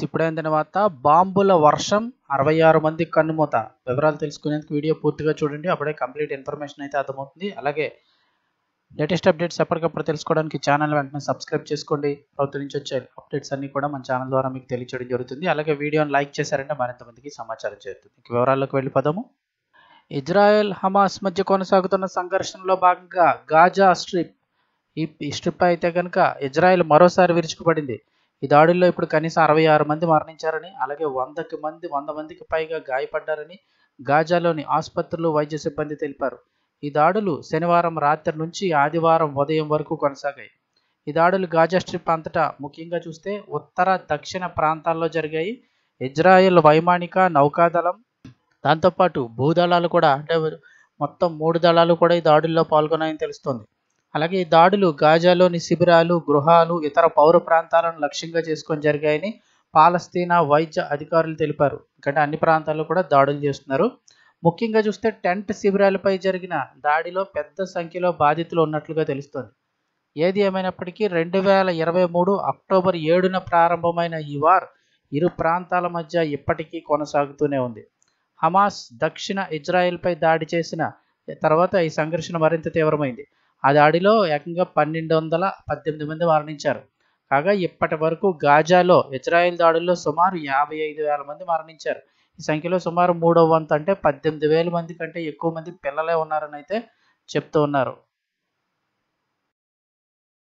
ఇప్పుడైన తర్వాత బాంబుల వర్షం 66 మంది కన్నుమూత. వివరాలు తెలుసుకునేందుకు వీడియో పూర్తిగా చూడండి. అప్పుడే కంప్లీట్ ఇన్ఫర్మేషన్ అయితే అర్థమవుతుంది. అలాగే లేటెస్ట్ అప్డేట్స్ ఎప్పటికప్పుడు తెలుసుకోవడానికి ఛానల్ వెంటనే సబ్స్క్రైబ్ చేసుకోండి. ప్రభుత్వం నుంచి వచ్చే అప్డేట్స్ అన్ని కూడా మన ఛానల్ ద్వారా మీకు తెలియచేయడం జరుగుతుంది. అలాగే వీడియోని లైక్ చేశారంటే మరింత మందికి సమాచారం చేరుతుంది. వివరాల్లోకి వెళ్ళిపోదాము. ఇజ్రాయెల్ హమాస్ మధ్య కొనసాగుతున్న సంఘర్షణలో భాగంగా గాజా స్ట్రిప్ ఈ స్ట్రిప్ అయితే కనుక ఇజ్రాయెల్ మరోసారి విరుచుకుపడింది. ఈ దాడుల్లో ఇప్పుడు కనీసం 66 మంది మరణించారని, అలాగే 100 మందికి పైగా గాయపడ్డారని గాజాలోని ఆసుపత్రులు వైద్య సిబ్బంది తెలిపారు. ఈ దాడులు శనివారం రాత్రి నుంచి ఆదివారం ఉదయం వరకు కొనసాగాయి. ఈ దాడులు గాజా స్ట్రిప్ అంతటా ముఖ్యంగా చూస్తే ఉత్తర దక్షిణ ప్రాంతాల్లో జరిగాయి. ఇజ్రాయెల్ వైమానిక నౌకాదళం దాంతోపాటు భూదళాలు కూడా అంటే మొత్తం 3 దళాలు కూడా ఈ దాడుల్లో పాల్గొన్నాయని తెలుస్తోంది. అలాగే ఈ దాడులు గాజాలోని శిబిరాలు, గృహాలు, ఇతర పౌర ప్రాంతాలను లక్ష్యంగా చేసుకొని జరిగాయని పాలస్తీనా వైద్య అధికారులు తెలిపారు. ఎందుకంటే అన్ని ప్రాంతాల్లో కూడా దాడులు చేస్తున్నారు. ముఖ్యంగా చూస్తే టెంట్ శిబిరాలపై జరిగిన దాడిలో పెద్ద సంఖ్యలో బాధితులు ఉన్నట్లుగా తెలుస్తోంది. ఏది ఏమైనప్పటికీ 2023 అక్టోబర్ 7న ప్రారంభమైన ఈ వార్ ఇరు ప్రాంతాల మధ్య ఇప్పటికీ కొనసాగుతూనే ఉంది. హమాస్ దక్షిణ ఇజ్రాయెల్పై దాడి చేసిన తర్వాత ఈ సంఘర్షణ మరింత తీవ్రమైంది. ఆ దాడిలో ఏకంగా 1218 మంది మరణించారు. కాగా ఇప్పటి వరకు గాజాలో ఇజ్రాయెల్ దాడుల్లో సుమారు 55,000 మంది మరణించారు. ఈ సంఖ్యలో సుమారు 3వ వంతు అంటే 18,000 మంది కంటే ఎక్కువ మంది పిల్లలే ఉన్నారని అయితే చెప్తూ ఉన్నారు.